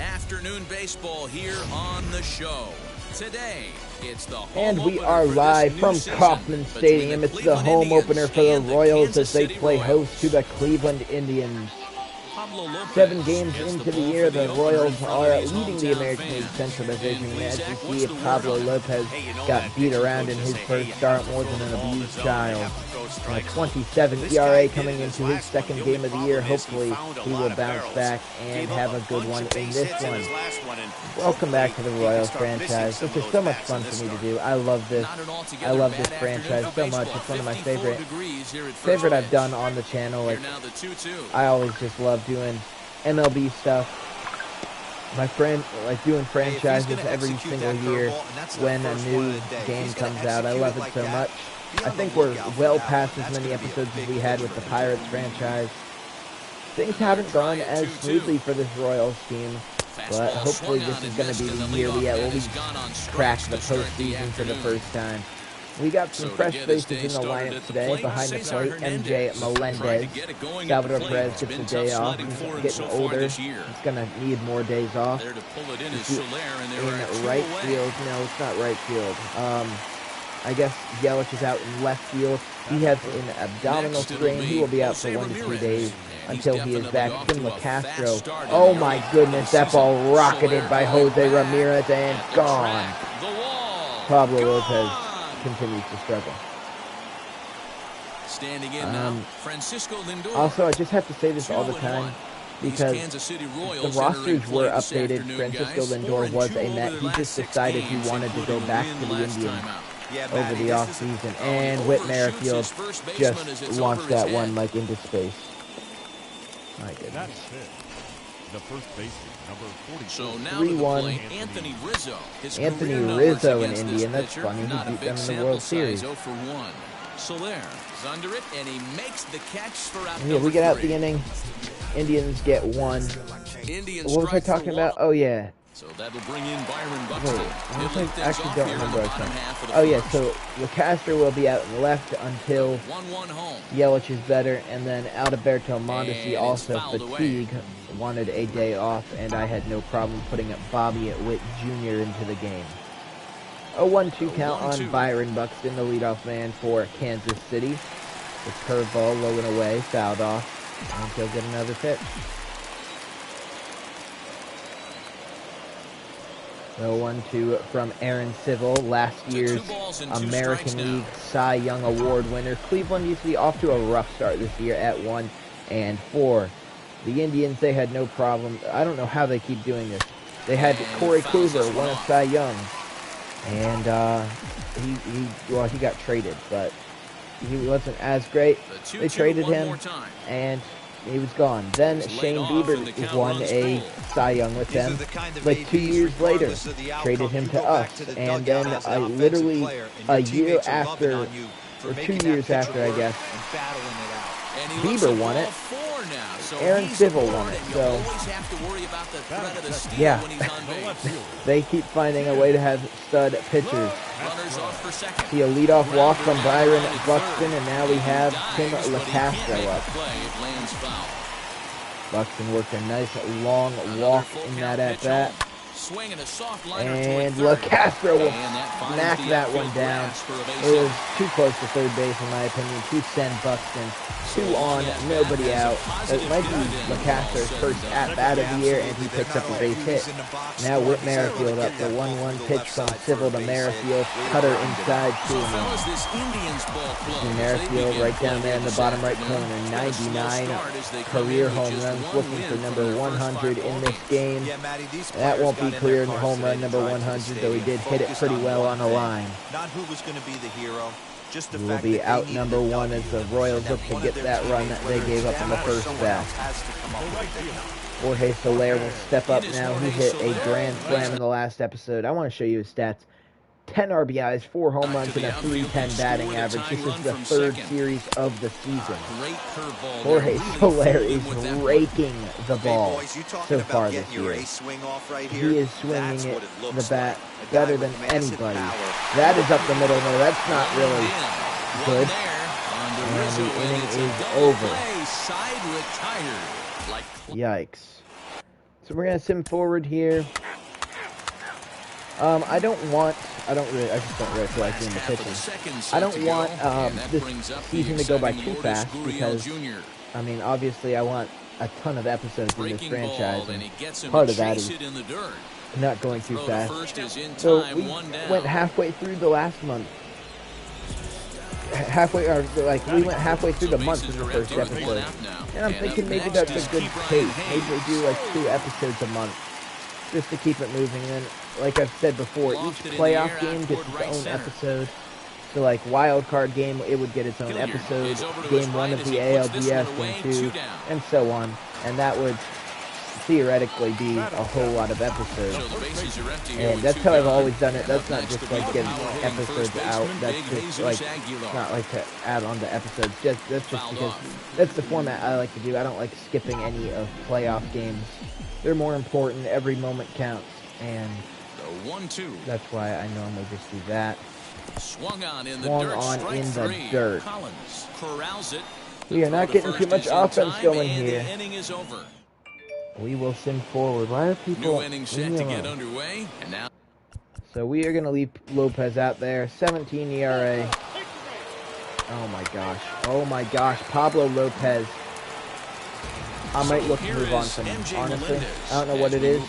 Afternoon baseball here on the show. Today, it's the home And we opener are for live this from new season Kauffman between Stadium. the It's the Cleveland home Indians opener for the and Royals Kansas as they City play Royals. host to the Cleveland Indians. Pablo Lopez 7 games gets into the ball year, for the opener Royals in front are of these leading the hometown American League fans. Central Division. And And as you Plesac, see, what's the Pablo word on it? Lopez got beat around in his first start more than an abused child. A 27 ERA coming into his second game of the year. Hopefully, he will bounce back and have a good one in this one. Welcome back to the Royals franchise. This is so much fun for me to do. I love this. I love this franchise so much. It's one of my favorite I've done on the channel. Like, I always just love doing MLB stuff. My friend, like doing franchises every single year when a new game comes out. I love it so much. I think we're well past as many episodes as we had with the Pirates franchise. Things haven't gone as smoothly for this Royals team, but hopefully this is going to be the year we at least crack the postseason for the first time. We got some fresh faces in the lineup today. Behind the plate, MJ Melendez. Salvador Perez gets a day off. He's getting older. He's going to need more days off. In right field. No, it's not right field. I guess Yelich is out in left field. He has an abdominal strain. He will be out for 1 to 2 days until he is back. Tim LaCastro. Oh my goodness, that ball rocketed by Jose Ramirez and gone. Pablo Lopez continues to struggle. Also, I just have to say this all the time because the rosters were updated. Francisco Lindor was a Met. He just decided he wanted to go back to the Indians over the offseason, and Whit Merrifield just launched that one like into space. My goodness. The first baseman, number 44. So now 3-1. Anthony Rizzo. Anthony Rizzo in Indian. That's funny. He beat them in the World Series. 0 for 1. Soler is under it, and he makes the catch for out. Yeah, we get out the inning. Indians get 1. Indians What was I talking about? Oh, yeah. So that'll bring in Byron Wait, Buxton. I actually don't remember what I was saying. Oh, yeah, so LeCastro will be out in left until 1-1 home. Yelich is better, and then Alberto Mondesi, And also it's fouled fatigue, wanted a day off, and I had no problem putting up Bobby Witt Jr. into the game. A 1-2 count on Byron Buxton, the leadoff man for Kansas City. The curveball low and away, fouled off, and he'll get another pitch. The 1-2 from Aaron Civil, last year's American League Cy Young Award winner. Cleveland used to be off to a rough start this year at 1-4. The Indians, they had no problem. I don't know how they keep doing this. They had Corey Kluber, one of Cy Young, and he got traded, but he wasn't as great. They traded him, and he was gone. Then Shane Bieber won a Cy Young with them. Like 2 years later, traded him to us. And then literally a year after, or 2 years after, I guess, Bieber won it. Aaron Civil won it. So, yeah, they keep finding a way to have stud pitchers. See a leadoff walk from Byron Buxton, and now we have Tim LaCastro up. Buxton worked a nice long walk in that at-bat. And LaCastro will smack that one down. It was too close to third base, in my opinion, to send Buxton 2 on, nobody out. It might be LaCastro's first at-bat of the year, and he picks up a base hit. Now Whit Merrifield up. The 1-1 pitch from Civil to Merrifield. Cutter inside to Merrifield right down there in the bottom right corner. 99 career home runs, looking for number 100 in this game. That won't be career home run number 100, though he did hit it pretty well on the line. Not who was going to be the hero. He will be out number 1 as the Royals look to get that run that they gave up in the first bat. Jorge Soler will step up now. He hit a grand slam in the last episode. I want to show you his stats. 10 RBIs, 4 home runs, and a .310 batting average. This is the 3rd series of the season. Jorge Soler is raking the ball so far this year. He is swinging it, the bat, better than anybody. That is up the middle. No, that's not really good. And the inning is over. Yikes. So we're gonna sim forward here. I just don't really feel like doing the pitching. I don't want this season to go by too fast because, I mean, obviously I want a ton of episodes in this franchise, and part of that is not going too fast. So we went halfway through the last month. We went halfway through the month in the first episode. And I'm thinking maybe that's a good pace. Maybe we do like 2 episodes a month, just to keep it moving. And then, like I've said before, each playoff game gets its own episode. So like wild card game, it would get its own episode. Game 1 of the ALDS, game 2, and so on. And that would theoretically be a whole lot of episodes. And that's how I've always done it. That's not just like getting episodes out. That's just like, it's not like to add on to episodes. That's just because that's the format I like to do. I don't like skipping any of playoff games. They're more important. Every moment counts. And that's why I normally just do that. Swung on in the dirt. We are not getting too much offense going here. We will sim forward. Why are people New inning set to get underway, and now so we are going to leave Lopez out there. 17 ERA. Oh my gosh. Oh my gosh. Pablo Lopez. I might look to move on from him, honestly. I don't know what it is.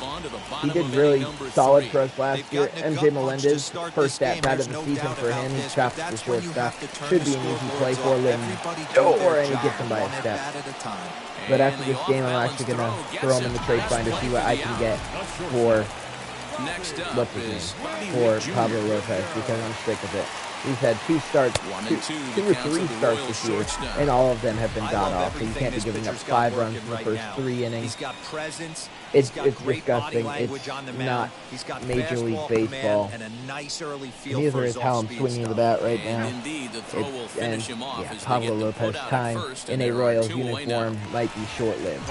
He did really solid for us last year. MJ Melendez, first at bat of the season for him. He chops the shortstop. Should be an easy play for him. And he gets him by a step. But after this game, I'm actually going to throw him in the trade finder, see what I can get for, for Pablo Lopez, because I'm sick of it. He's had 2 starts, two or 3 starts this year, and all of them have been god-off. So you can't be giving up 5 runs in the first 3 innings. It's disgusting. It's not Major League Baseball. Neither is how I'm swinging the bat right now. Pablo Lopez's time in a Royals uniform might be short-lived.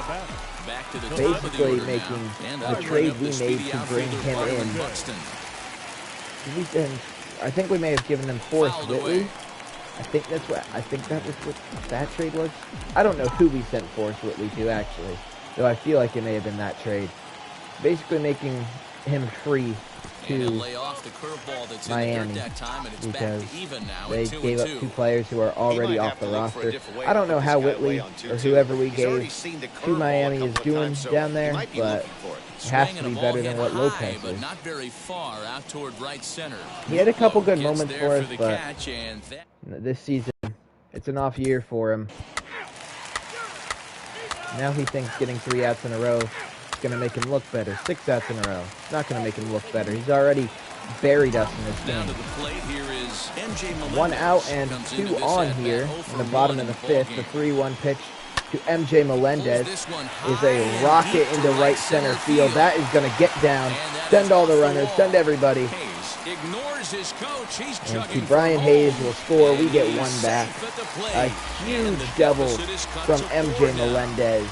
Basically making the trade we made to bring him in. I think we may have given him Forrest Whitley. I think that was what that trade was. I don't know who we sent Forrest Whitley to, actually, though I feel like it may have been that trade. Basically making him free to Miami because they gave up 2 players who are already off the roster. I don't know how Whitley or whoever we gave to Miami is doing down there, but it has to be better than what Lopez is. He had a couple good moments for us, but this season, it's an off year for him. Now he thinks getting 3 outs in a row is going to make him look better. 6 outs in a row. It's not going to make him look better. He's already buried us in this game. 1 out and 2 on here in the bottom of the 5th. The 3-1 pitch to MJ Melendez is a rocket into right center field. That is going to get down. Send all the runners. Send everybody. And to Brian Hayes will score. We get 1 back. A huge double from MJ Melendez,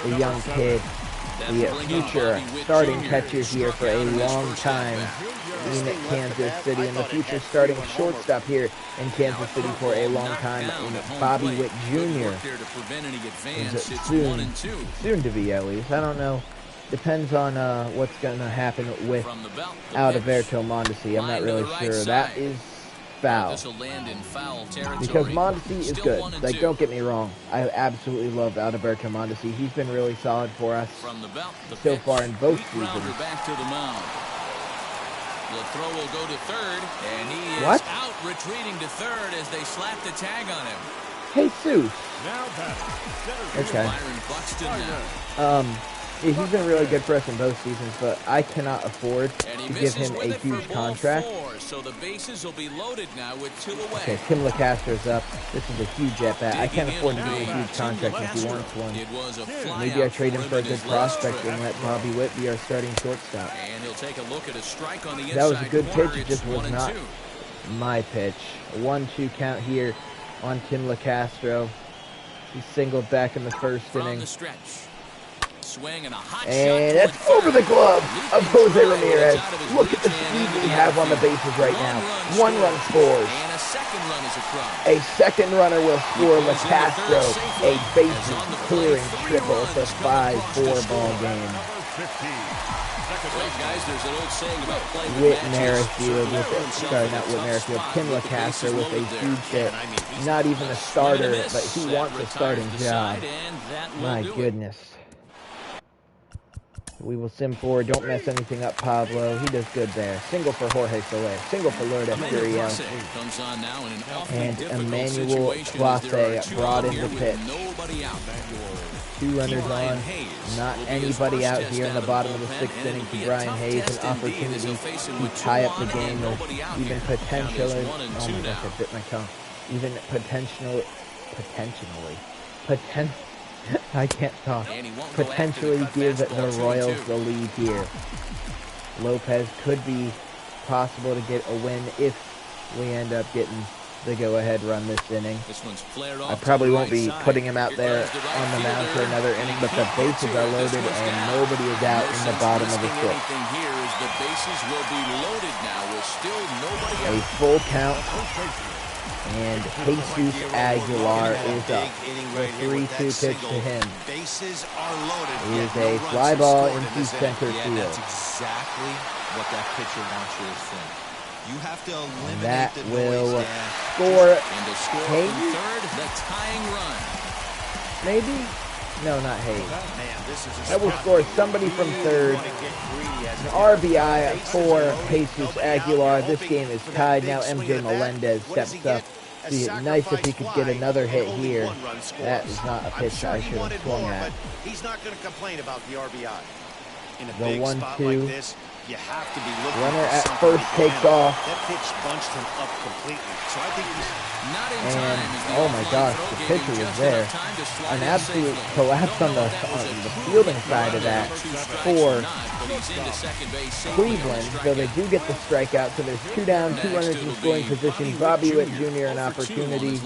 the young kid, the future starting catcher here for a long time in Kansas City, and the future starting shortstop here in Kansas City for a long time in Bobby Witt Jr. Soon to be, at least. I don't know. Depends on what's going to happen with Alberto Mondesi. I'm not really sure. That is foul. Because Mondesi is good. Like, don't get me wrong. I absolutely love Alberto Mondesi. He's been really solid for us so far in both seasons. The throw will go to third, and he is out retreating to third as they slap the tag on him. Jesus. Okay. Yeah, he's been really good for us in both seasons, but I cannot afford to give him a huge contract. So the bases will be loaded now with 2 away. Okay, Tim LeCastro's up. This is a huge at-bat. I can't afford to give him a huge contract if he wants one. Maybe I trade him for a good prospect and let Bobby Witt be our starting shortstop. And he'll take a look at a strike on the inside. That was a good pitch. It just was not my pitch. 1-2 count here on Tim LeCastro. He singled back in the first inning. And that's over the glove of Jose Ramirez. Look at the speed we have on the bases right now. 1 run scores. A second runner will score. LeCastro, a bases clearing triple. It's a 5-4 ball game. Well, guys, there's an old saying about playing Whit Merrifield with it. Sorry, not Whit Merrifield. Tim LaCasser with a huge hit. Not even a starter, but he wants a starting job. My goodness. We will sim forward. Don't mess anything up, Pablo. He does good there. Single for Jorge Soler. Single for Lourdes Gurriel. And Emmanuel Clase brought in the pitch. 2 runners on. Not anybody out here in the bottom of the 6th inning to Brian Hayes. An opportunity to tie up the game or even potentially. Oh my gosh, I bit my tongue. Even potentially. I can't talk. Potentially give the Royals the lead here. Lopez could be possible to get a win if we end up getting the go-ahead run this inning. I probably won't be putting him out there on the mound for another inning, but the bases are loaded and nobody is out in the bottom of the 6th. A full count. And Jesus Aguilar is up. The 3-2 pitch to him. It is a fly ball into center field. That's exactly what that pitcher wants you to think. You have to eliminate that the will noise score Hayes. Third, the tying run. Maybe? No, not Hayes. That will score somebody from third. An RBI for Jesus Aguilar. This game is tied. Now MJ Melendez steps up. See, nice if he could get another hit here. That is not a pitch I should have swung at. He's not going to complain about the RBI. The 1-2. You have to be looking runner at first takes off. That pitch bunched him up completely. So I think he's not in and time. Oh my gosh, the pitcher was there. An absolute collapse on the fielding side of that for Cleveland. So they do get the strikeout. So there's 2 down, 2 runners in scoring position. Bobby Witt Jr. an opportunity.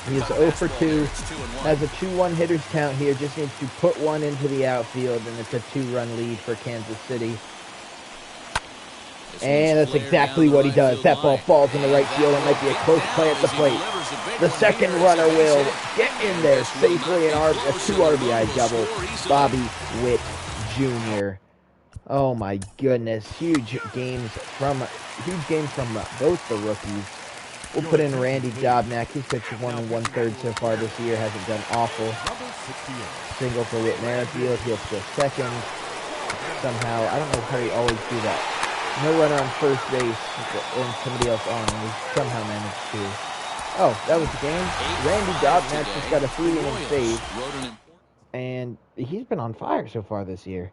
He is 0 for 2, has a 2-1 hitters count here, just needs to put one into the outfield, and it's a 2-run lead for Kansas City. And that's exactly what he does. That ball falls in the right field. It might be a close play at the plate. The second runner will get in there safely, and a 2 RBI double. Bobby Witt Jr. Oh my goodness, huge games from both the rookies. We'll put in Randy Dobnak. He's pitched 1 1/3 so far this year. Hasn't done awful. Single for Whit Merrifield. He'll steal second. Somehow, I don't know how he always do that. No runner on first base and somebody else on. And we somehow managed to. Oh, that was the game. Randy Dobnak just got a 3-inning save. And he's been on fire so far this year.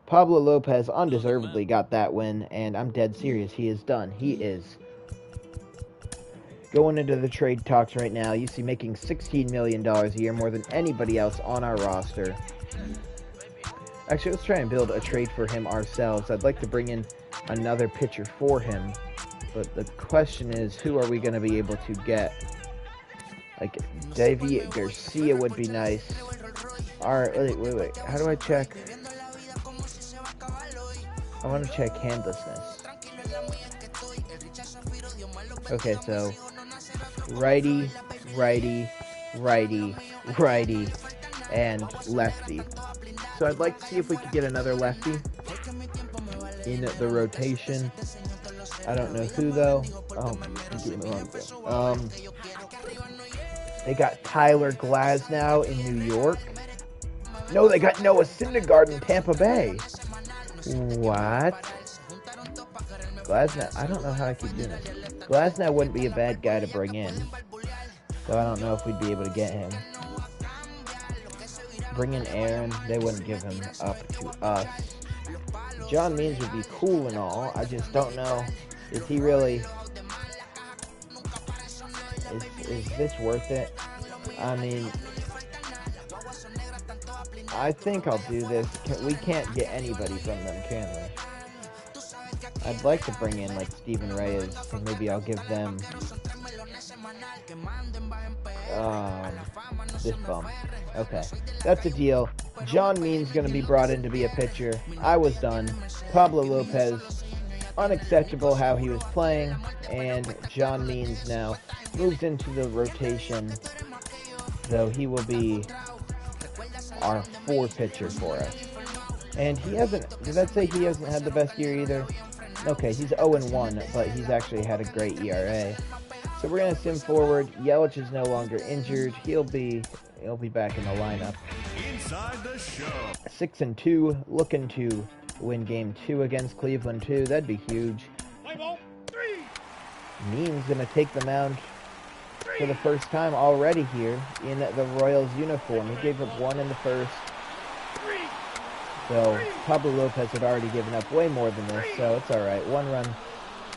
Pablo Lopez undeservedly got that win. And I'm dead serious. He is done. He is going into the trade talks right now. You see making $16 million a year, more than anybody else on our roster. Actually, let's try and build a trade for him ourselves. I'd like to bring in another pitcher for him. But the question is, who are we going to be able to get? Like, Davey Garcia would be nice. Alright, wait. How do I check? I want to check handlessness. Okay, so righty, and lefty. So I'd like to see if we could get another lefty in the rotation. I don't know who, though. Oh, I'm doing the wrong thing. They got Tyler Glasnow in New York. No, they got Noah Syndergaard in Tampa Bay. What? Glasnow, I don't know how I keep doing this. Glasnow wouldn't be a bad guy to bring in. So I don't know if we'd be able to get him. Bring in Aaron. They wouldn't give him up to us. John Means would be cool and all. I just don't know. Is he really... Is this worth it? I mean... I think I'll do this. We can't get anybody from them, can we? I'd like to bring in, like, Steven Reyes, so maybe I'll give them this bum. Okay, that's a deal. John Means going to be brought in to be a pitcher. I was done. Pablo Lopez, unacceptable how he was playing, and John Means now moves into the rotation, though he will be our 4 pitcher for us. And he hasn't, did I say he hasn't had the best year either? Okay, he's 0-1, but he's actually had a great ERA. So we're going to sim forward. Yelich is no longer injured. He'll be back in the lineup. Inside the show. 6-2, looking to win game 2 against Cleveland too. That'd be huge. Means going to take the mound for the first time already here in the Royals uniform. He gave up 1 in the first. So Pablo Lopez had already given up way more than this, so it's alright. 1 run.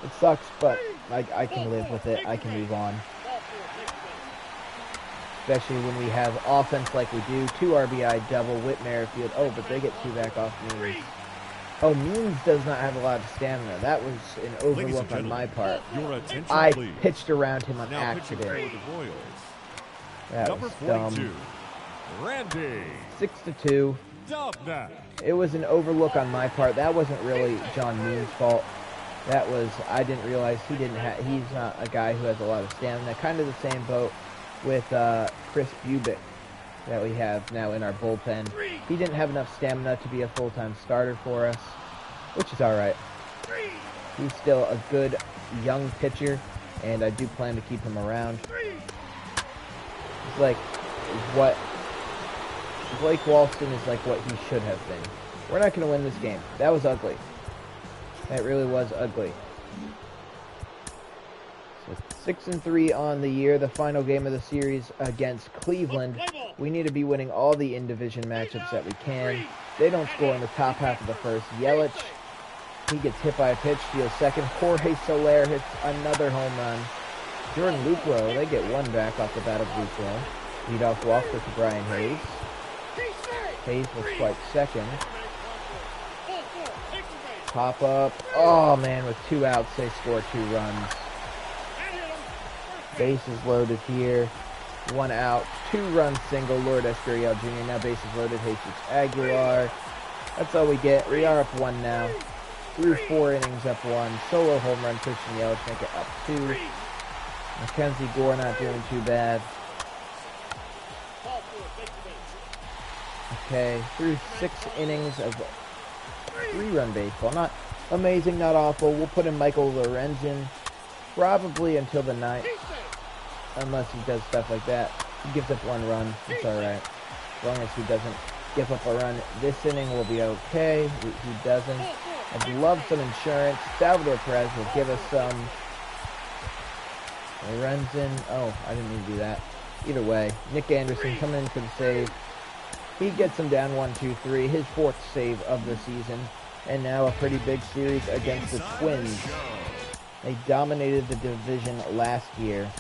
It sucks, but I can live with it. I can move on. Especially when we have offense like we do. 2 RBI double, Whit Merrifield. Oh, but they get 2 back off Means. Oh, Means does not have a lot of stamina. That was an overlook on my part. I pitched around him on accident. That was dumb. 6-2. It was an overlook on my part. That wasn't really John Means' fault. That was, I didn't realize he's not a guy who has a lot of stamina. Kind of the same boat with Chris Bubick that we have now in our bullpen. He didn't have enough stamina to be a full-time starter for us, which is alright. He's still a good young pitcher, and I do plan to keep him around. It's like what Blake Walston is, like what he should have been. We're not going to win this game. That was ugly. That really was ugly. So 6-3 on the year, the final game of the series against Cleveland. We need to be winning all the in-division matchups that we can. They don't score in the top half of the first. Yelich, he gets hit by a pitch, steals second. Jorge Soler hits another home run. Jordan Lucrow, they get 1 back off the bat of Lucrow. Leadoff walk for Brian Hayes. Hayes will strike second. Pop up. Oh man, with 2 outs, they score 2 runs. Bases loaded here. 1 out. 2-run single. Lord Escurial Jr. Now bases loaded. Jesus Aguilar. That's all we get. We are up 1 now. Through 4 innings, up 1. Solo home run. Christian Yelich make it up 2. Mackenzie Gore not doing too bad. Okay, through 6 innings of 3-run baseball. Not amazing, not awful. We'll put in Michael Lorenzen probably until the 9th. Unless he does stuff like that. He gives up 1 run. It's alright. As long as he doesn't give up a run this inning, we'll be okay. He doesn't. I'd love some insurance. Salvador Perez will give us some. Lorenzen. Oh, I didn't mean to do that. Either way, Nick Anderson coming in for the save. He gets him down 1-2-3, his 4th save of the season, and now a pretty big series against the Twins. They dominated the division last year,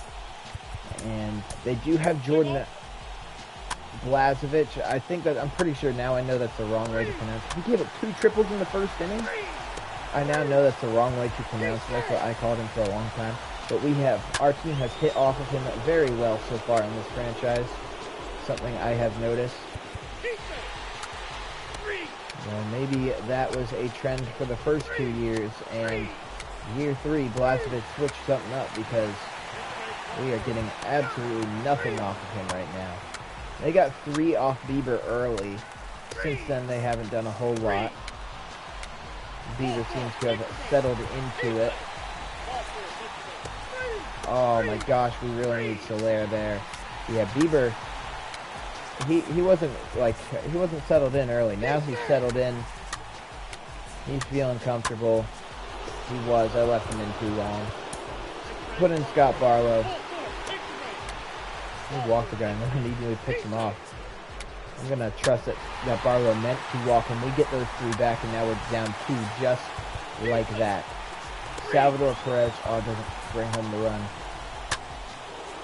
and they do have Jordan Blazevich. I'm pretty sure now I know that's the wrong way to pronounce it. He gave up 2 triples in the first inning. I now know that's the wrong way to pronounce it. That's what I called him for a long time. But our team has hit off of him very well so far in this franchise. Something I have noticed. Well, maybe that was a trend for the first 2 years, and year 3, Blazevich switched something up because we are getting absolutely nothing off of him right now. They got 3 off Bieber early. Since then, they haven't done a whole lot. Bieber seems to have settled into it. Oh my gosh, we really need Soler there. Yeah, Bieber, he wasn't settled in early. Now he's settled in. He's feeling comfortable. I left him in too long. Put in Scott Barlow. He walked the guy and then immediately picks him off. I'm gonna trust that Barlow meant to walk him. We get those 3 back, and now we're down 2 just like that. Salvador Perez doesn't bring home the run.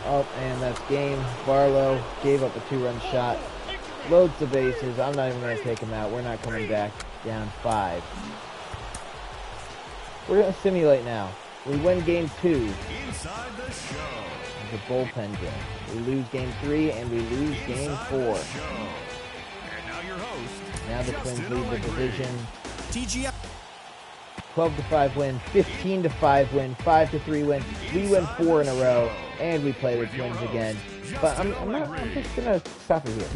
Oh, and that's game. Barlow gave up a 2-run shot. Loads the bases. I'm not even going to take him out. We're not coming back down 5. We're going to simulate now. We win game 2. Inside the show. It's a bullpen game. We lose game 3, and we lose game 4. And now your host. Now the Twins lead the division. TGF. 12-5 win, 15-5 win, 5-3 win. We win 4 in a row, and we play the Twins again. But I'm just gonna stop it here.